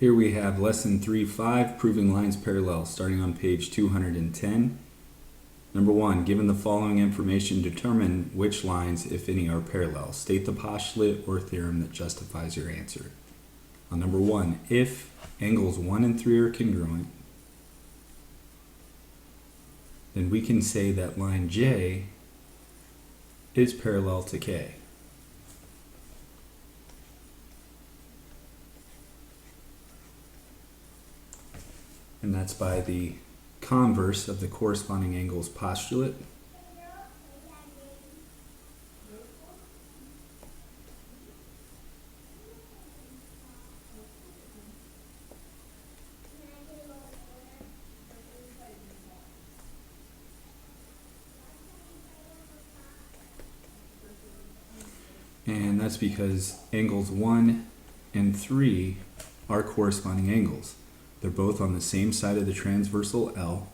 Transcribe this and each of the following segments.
Here we have lesson 3.5, proving lines parallel, starting on page 210. Number 1, given the following information, determine which lines, if any, are parallel. State the postulate or theorem that justifies your answer. On number 1, if angles 1 and 3 are congruent, then we can say that line J is parallel to K. And that's by the converse of the corresponding angles postulate. And that's because angles 1 and 3 are corresponding angles. They're both on the same side of the transversal L,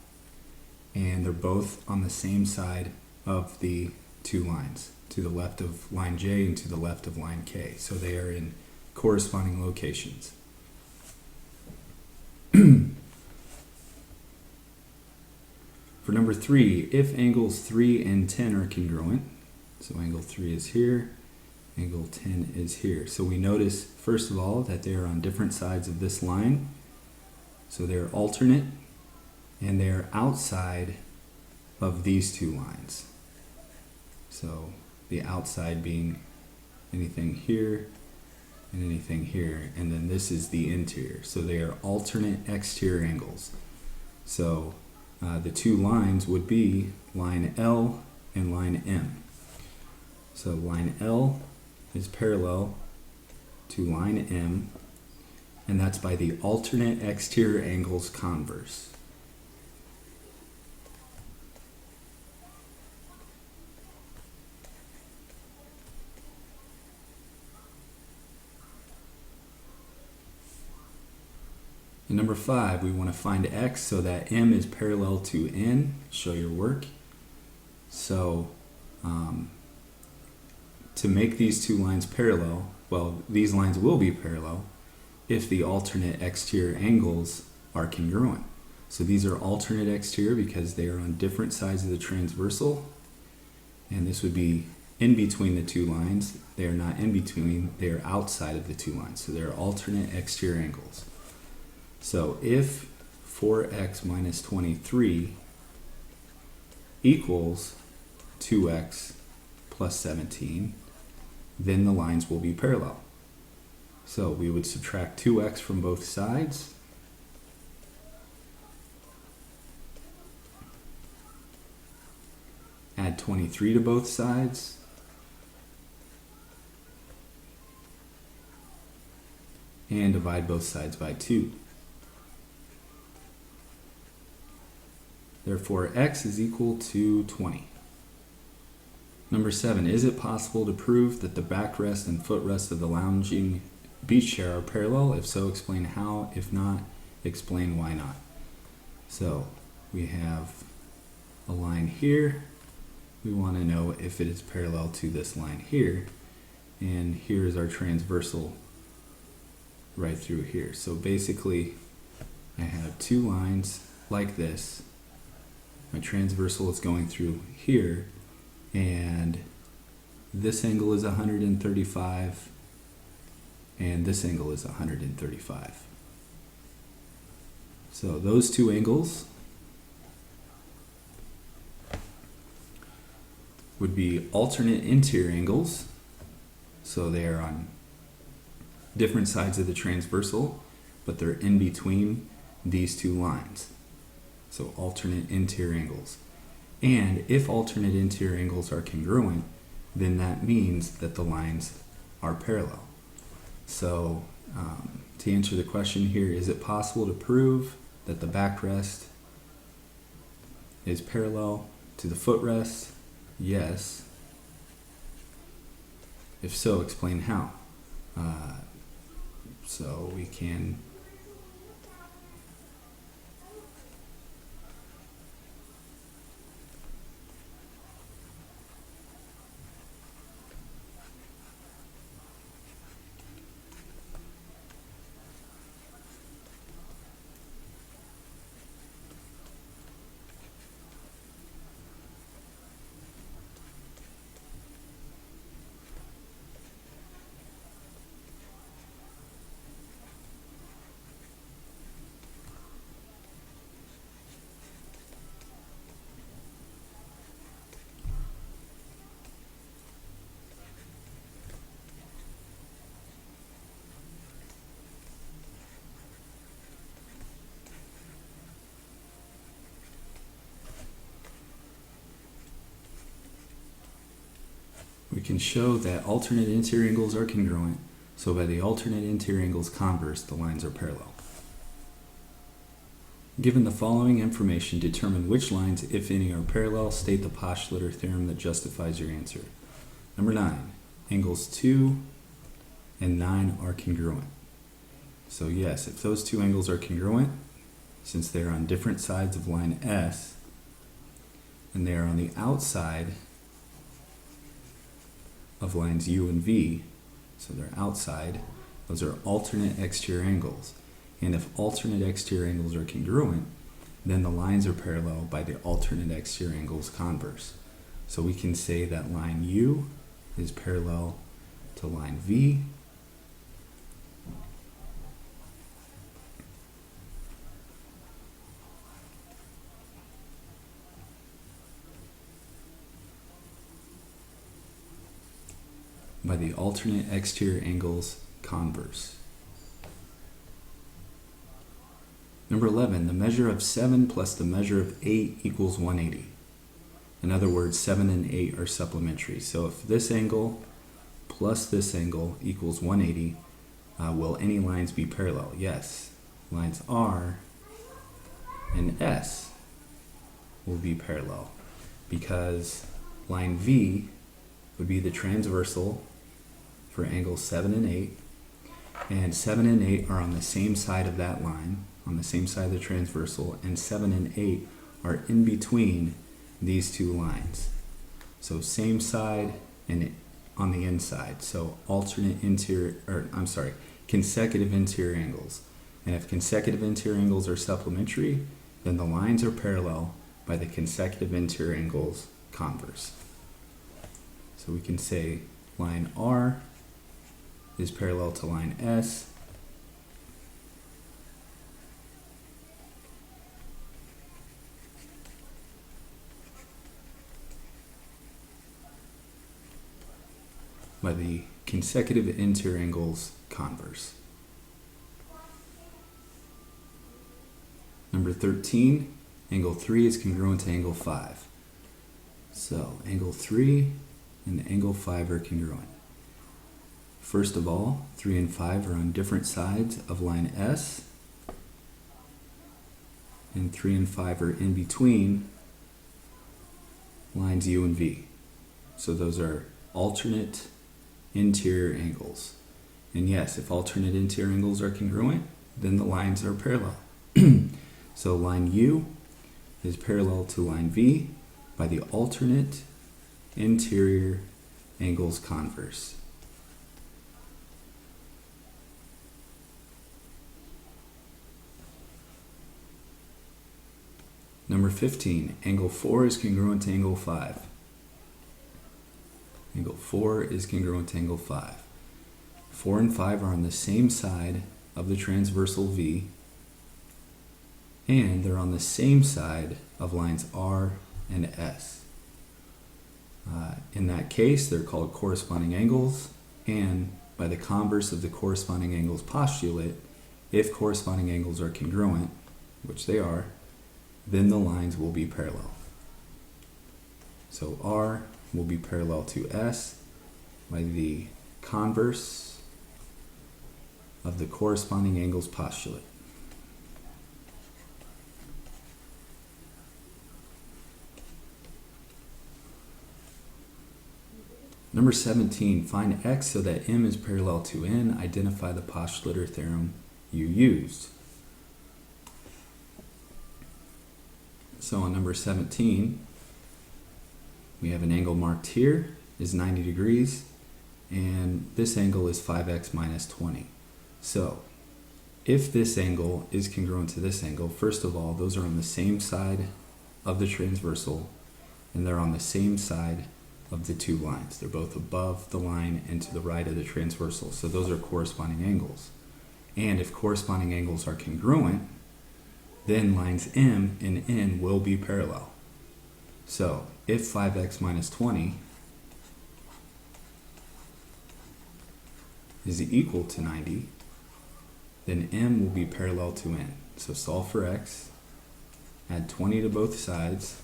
and they're both on the same side of the two lines, to the left of line J and to the left of line K. So they are in corresponding locations. For number 3, if angles 3 and 10 are congruent, so angle 3 is here, angle 10 is here. So we notice, first of all, that they are on different sides of this line. So they're alternate, and they're outside of these two lines. So the outside being anything here and anything here, and then this is the interior. So they are alternate exterior angles. So the two lines would be line L and line M. So line L is parallel to line M, and that's by the alternate exterior angles converse. And number 5, we want to find x so that M is parallel to N. Show your work. So to make these two lines parallel, well, these lines will be parallel if the alternate exterior angles are congruent. So these are alternate exterior because they are on different sides of the transversal, and this would be in between the two lines. They are not in between, they are outside of the two lines. So they are alternate exterior angles. So if 4x minus 23 equals 2x plus 17, then the lines will be parallel. So we would subtract 2x from both sides. Add 23 to both sides. And divide both sides by 2. Therefore, x is equal to 20. Number 7, is it possible to prove that the backrest and footrest of the lounging beach chair are parallel? If so, explain how. If not, explain why not. So we have a line here. We want to know if it is parallel to this line here. And here is our transversal right through here. So basically, I have two lines like this. My transversal is going through here, and this angle is 135, and this angle is 135. So those two angles would be alternate interior angles. So they are on different sides of the transversal, but they're in between these two lines. So alternate interior angles. And if alternate interior angles are congruent, then that means that the lines are parallel. So to answer the question here, is it possible to prove that the backrest is parallel to the footrest? Yes. If so, explain how. So we can we can show that alternate interior angles are congruent, so by the alternate interior angles converse, the lines are parallel. Given the following information, determine which lines, if any, are parallel. State the postulate or theorem that justifies your answer. Number 9, angles 2 and 9 are congruent. So yes, if those two angles are congruent, since they're on different sides of line S, and they are on the outside of lines U and V, so they're outside, those are alternate exterior angles. And if alternate exterior angles are congruent, then the lines are parallel by the alternate exterior angles converse. So we can say that line U is parallel to line V, by the alternate exterior angles converse. Number 11, the measure of 7 plus the measure of 8 equals 180. In other words, 7 and 8 are supplementary. So if this angle plus this angle equals 180, will any lines be parallel? Yes. Lines R and S will be parallel because line V would be the transversal for angles 7 and 8, and 7 and 8 are on the same side of that line, on the same side of the transversal, and 7 and 8 are in between these two lines. So same side and on the inside. So consecutive interior angles. And if consecutive interior angles are supplementary, then the lines are parallel by the consecutive interior angles converse. So we can say line R is parallel to line S, by the consecutive interior angles converse. Number 13, angle 3 is congruent to angle 5. So angle 3 and angle 5 are congruent. First of all, 3 and 5 are on different sides of line S, and 3 and 5 are in between lines U and V. So those are alternate interior angles. And yes, if alternate interior angles are congruent, then the lines are parallel. So line U is parallel to line V by the alternate interior angles converse. Number 15, angle 4 is congruent to angle 5. Angle 4 is congruent to angle 5. 4 and 5 are on the same side of the transversal V, and they're on the same side of lines R and S. In that case, they're called corresponding angles, and by the converse of the corresponding angles postulate, if corresponding angles are congruent, which they are, then the lines will be parallel. So R will be parallel to S by the converse of the corresponding angles postulate. Number 17, find X so that M is parallel to N. Identify the postulate or theorem you used. So on number 17, we have an angle marked here is 90 degrees, and this angle is 5x minus 20. So if this angle is congruent to this angle, first of all, those are on the same side of the transversal, and they're on the same side of the two lines. They're both above the line and to the right of the transversal. So those are corresponding angles. And if corresponding angles are congruent, then lines M and N will be parallel. So if 5x minus 20 is equal to 90, then M will be parallel to N. So solve for X, add 20 to both sides,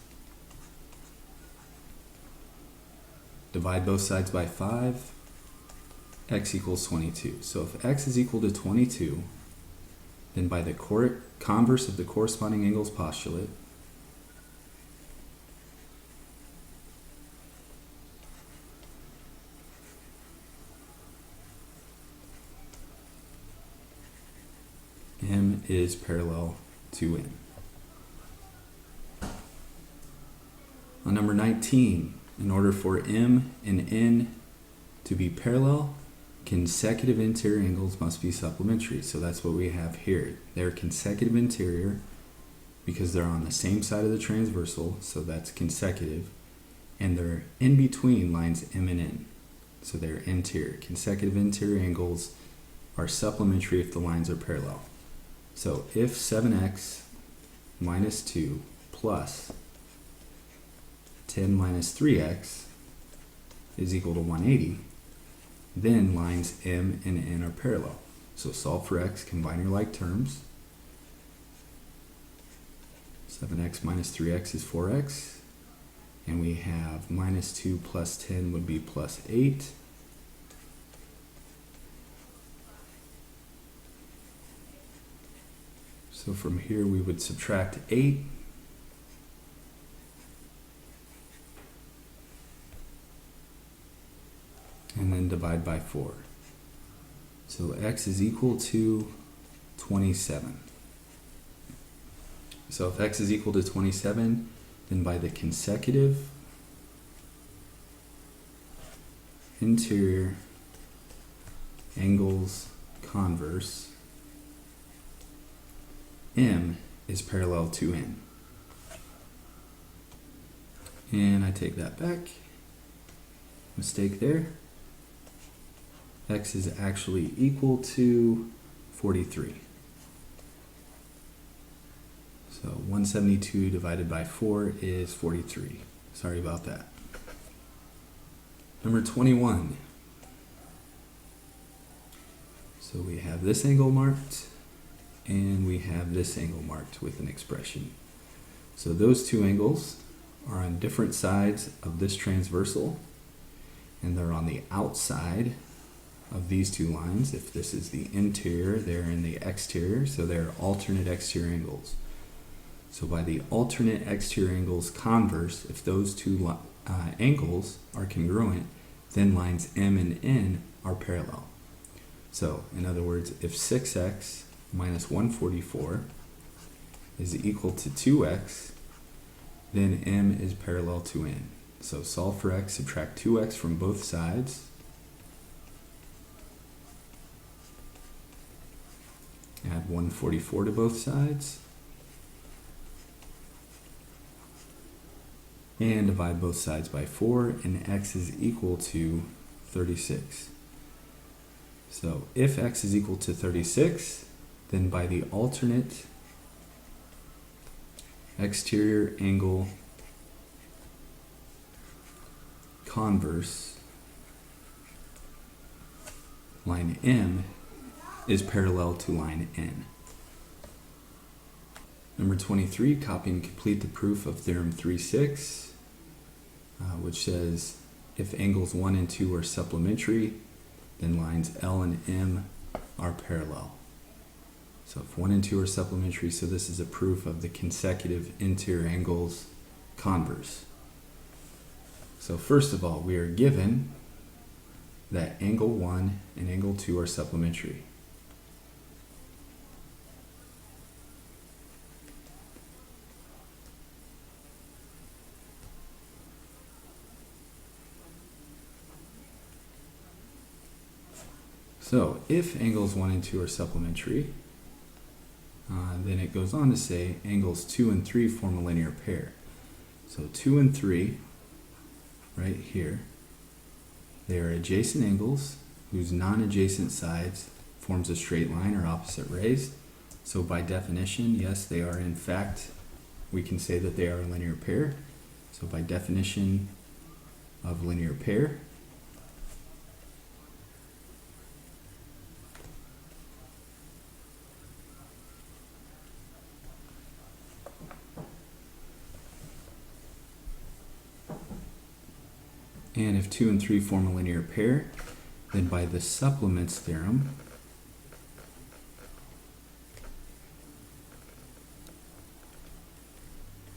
divide both sides by 5, x equals 22. So if x is equal to 22, then by the converse of the corresponding angles postulate, M is parallel to N. On number 19, in order for M and N to be parallel, consecutive interior angles must be supplementary. So that's what we have here. They're consecutive interior because they're on the same side of the transversal, so that's consecutive. And they're in between lines M and N. So they're interior. Consecutive interior angles are supplementary if the lines are parallel. So if 7x minus 2 plus 10 minus 3x is equal to 180, then lines M and N are parallel. So solve for x, combine your like terms. 7x minus 3x is 4x. And we have minus 2 plus 10 would be plus 8. So from here we would subtract 8. And then divide by 4. So x is equal to 27. So if x is equal to 27, then by the consecutive interior angles converse, M is parallel to N. And I take that back. Mistake there. X is actually equal to 43. So 172 divided by 4 is 43. Sorry about that. Number 21. So we have this angle marked, and we have this angle marked with an expression. So those two angles are on different sides of this transversal, and they're on the outside of these two lines. If this is the interior, they're in the exterior, so they're alternate exterior angles. So by the alternate exterior angles converse, if those two angles are congruent, then lines M and N are parallel. So in other words, if 6x minus 144 is equal to 2x, then M is parallel to N. So solve for x, subtract 2x from both sides. Add 144 to both sides. And divide both sides by 4, and x is equal to 36. So if x is equal to 36, then by the alternate exterior angle converse, line M is parallel to line N. Number 23, copy and complete the proof of theorem 3.6, which says if angles 1 and 2 are supplementary, then lines L and M are parallel. So if 1 and 2 are supplementary, so this is a proof of the consecutive interior angles converse. So first of all, we are given that angle 1 and angle 2 are supplementary. So if angles 1 and 2 are supplementary, then it goes on to say angles 2 and 3 form a linear pair. So 2 and 3, right here, they are adjacent angles whose non-adjacent sides forms a straight line or opposite raised. So by definition, yes, they are in fact, we can say that they are a linear pair. So by definition of linear pair, And if 2 and 3 form a linear pair, then by the supplements theorem,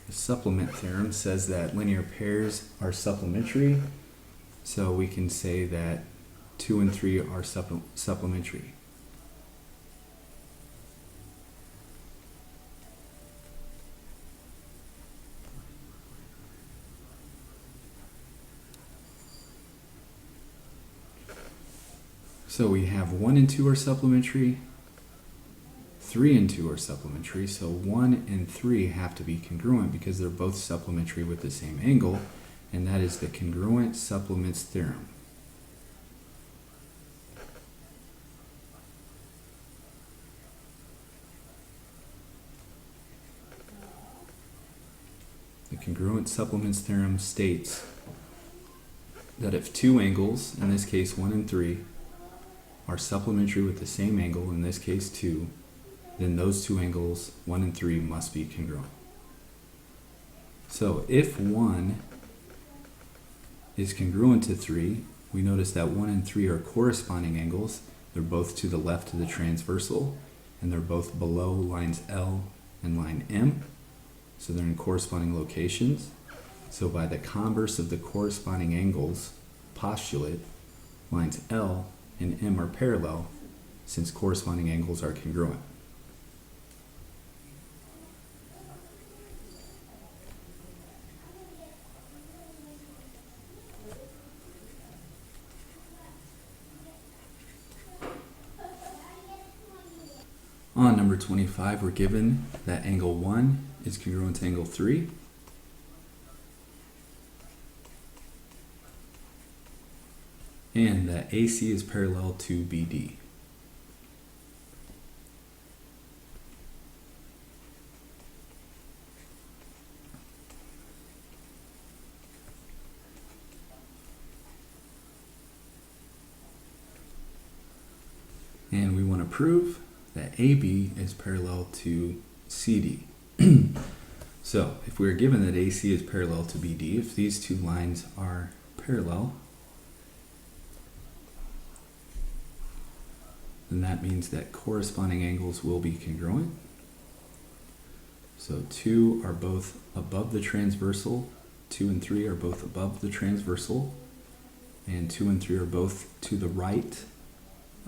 the supplement theorem says that linear pairs are supplementary, so we can say that 2 and 3 are supplementary. So we have 1 and 2 are supplementary, 3 and 2 are supplementary, so 1 and 3 have to be congruent because they're both supplementary with the same angle, and that is the congruent supplements theorem. The congruent supplements theorem states that if two angles, in this case 1 and 3, are supplementary with the same angle, in this case 2, then those two angles, 1 and 3, must be congruent. So if 1 is congruent to 3, we notice that 1 and 3 are corresponding angles. They're both to the left of the transversal, and they're both below lines L and line M, so they're in corresponding locations. So by the converse of the corresponding angles postulate, lines L and M are parallel since corresponding angles are congruent. On number 25, we're given that angle 1 is congruent to angle 3. And that AC is parallel to BD. And we want to prove that AB is parallel to CD. So if we're given that AC is parallel to BD, if these two lines are parallel, then that means that corresponding angles will be congruent. So 2 are both above the transversal, 2 and 3 are both above the transversal, and 2 and 3 are both to the right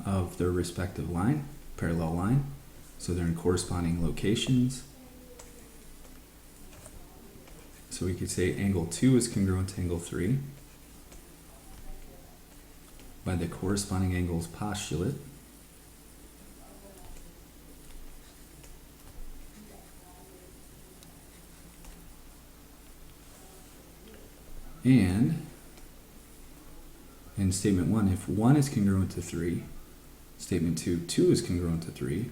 of their respective line, parallel line. So they're in corresponding locations. So we could say angle 2 is congruent to angle 3 by the corresponding angles postulate. And in statement 1, if 1 is congruent to 3, statement 2, 2 is congruent to 3.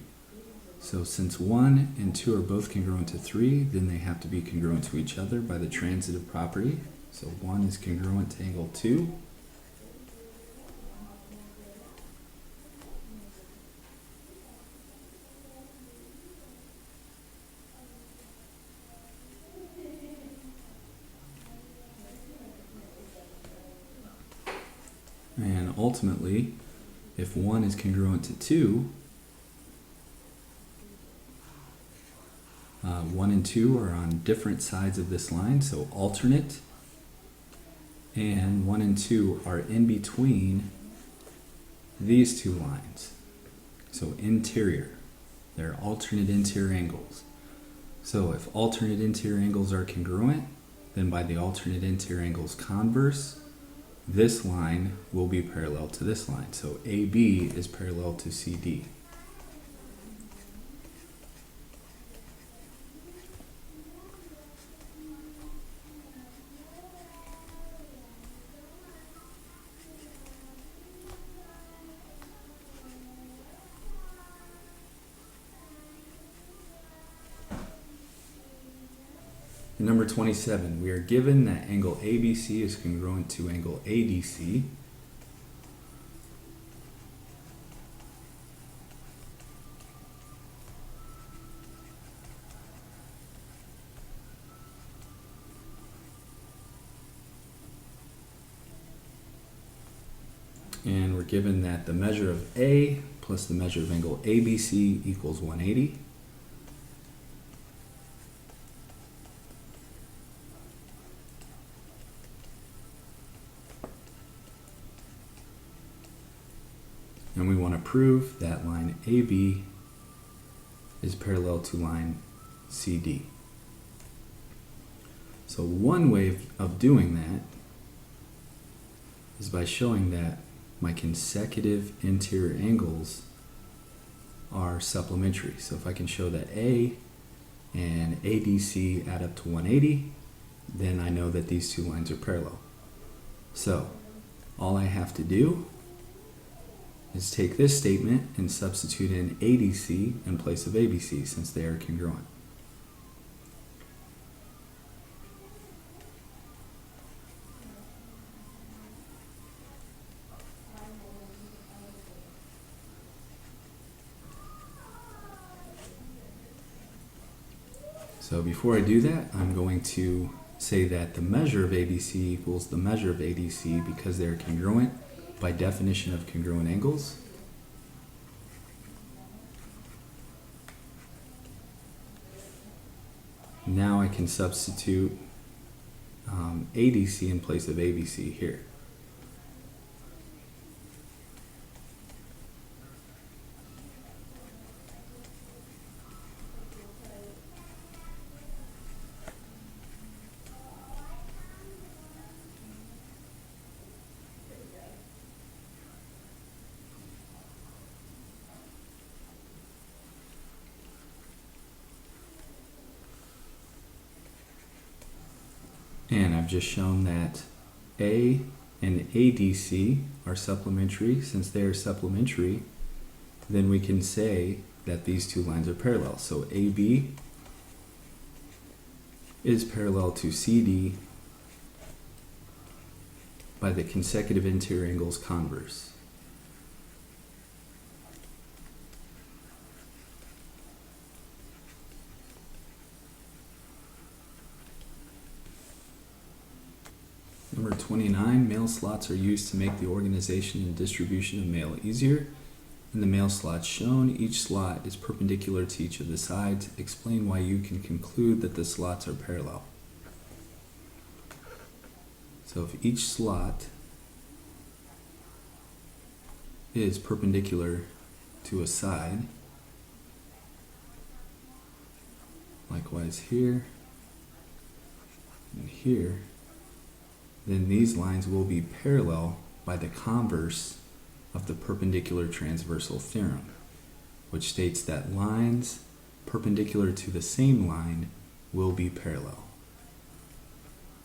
So since 1 and 2 are both congruent to 3, then they have to be congruent to each other by the transitive property. So 1 is congruent to angle 2. And ultimately, if 1 is congruent to 2, 1 and 2 are on different sides of this line, so alternate, and 1 and 2 are in between these two lines, so interior. They're alternate interior angles. So if alternate interior angles are congruent, then by the alternate interior angles converse, this line will be parallel to this line. So AB is parallel to CD. Number 27, we are given that angle ABC is congruent to angle ADC. And we're given that the measure of A plus the measure of angle ABC equals 180. And we want to prove that line AB is parallel to line CD. So one way of doing that is by showing that my consecutive interior angles are supplementary. So if I can show that A and ADC add up to 180, then I know that these two lines are parallel. So all I have to do is take this statement and substitute in ADC in place of ABC since they are congruent. So before I do that, I'm going to say that the measure of ABC equals the measure of ADC because they're congruent by definition of congruent angles. Now I can substitute ADC in place of ABC here. And I've just shown that A and ADC are supplementary. Since they are supplementary, then we can say that these two lines are parallel. So AB is parallel to CD by the consecutive interior angles converse. Number 29, mail slots are used to make the organization and distribution of mail easier. In the mail slots shown, each slot is perpendicular to each of the sides. Explain why you can conclude that the slots are parallel. So if each slot is perpendicular to a side, likewise here and here, then these lines will be parallel by the converse of the perpendicular transversal theorem, which states that lines perpendicular to the same line will be parallel.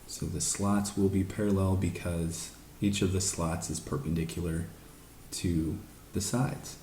So the slots will be parallel because each of the slots is perpendicular to the sides.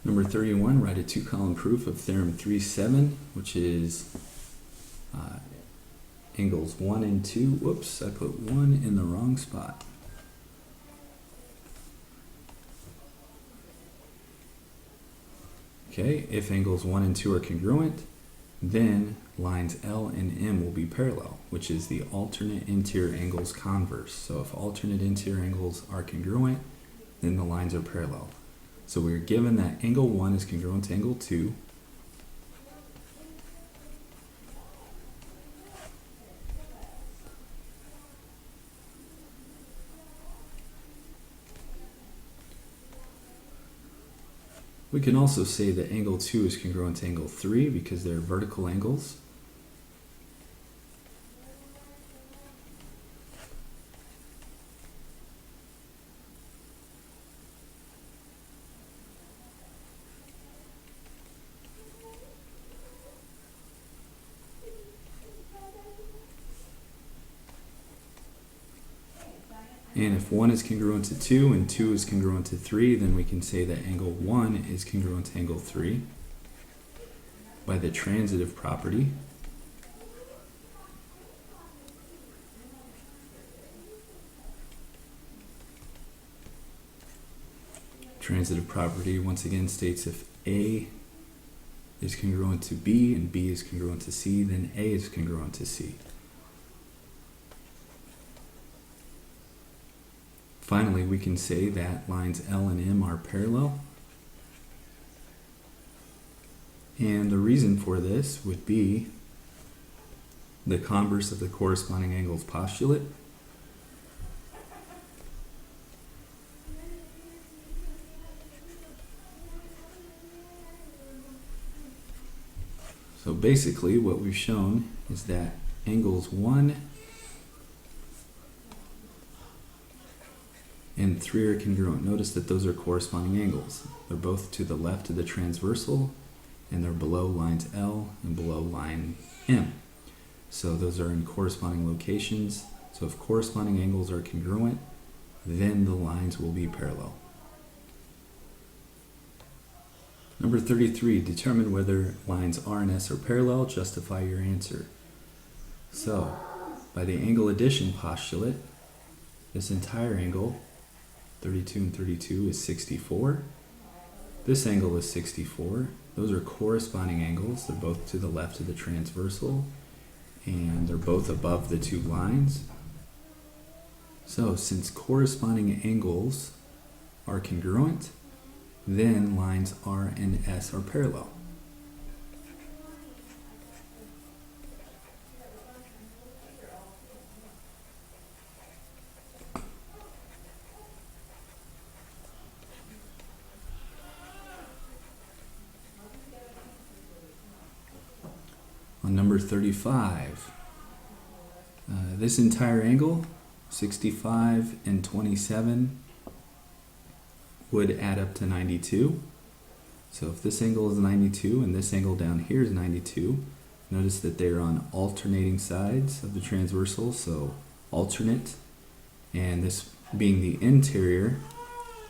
Number 31, write a two-column proof of theorem 3.7, which is angles 1 and 2. Whoops, I put 1 in the wrong spot. Okay, if angles 1 and 2 are congruent, then lines L and M will be parallel, which is the alternate interior angles converse. So if alternate interior angles are congruent, then the lines are parallel. So we're given that angle 1 is congruent to angle 2. We can also say that angle 2 is congruent to angle 3 because they're vertical angles. And if 1 is congruent to 2 and 2 is congruent to 3, then we can say that angle 1 is congruent to angle 3 by the transitive property. Transitive property once again states if A is congruent to B and B is congruent to C, then A is congruent to C. Finally, we can say that lines L and M are parallel. And the reason for this would be the converse of the corresponding angles postulate. So basically what we've shown is that angles 1 and 3 are congruent. Notice that those are corresponding angles. They're both to the left of the transversal, and they're below lines L and below line M. So those are in corresponding locations. So if corresponding angles are congruent, then the lines will be parallel. Number 33, determine whether lines R and S are parallel. Justify your answer. So, by the angle addition postulate, this entire angle, 32 and 32, is 64. This angle is 64. Those are corresponding angles. They're both to the left of the transversal, and they're both above the two lines. So, since corresponding angles are congruent, then lines R and S are parallel. On number 35, this entire angle, 65 and 27, would add up to 92. So if this angle is 92 and this angle down here is 92, notice that they're on alternating sides of the transversal, so alternate. And this being the interior,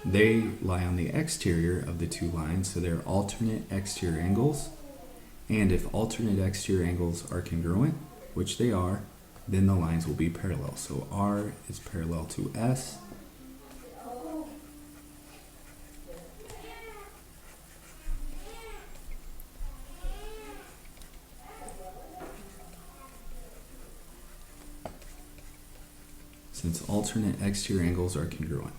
they lie on the exterior of the two lines, so they're alternate exterior angles. And if alternate exterior angles are congruent, which they are, then the lines will be parallel. So R is parallel to S. Since alternate exterior angles are congruent.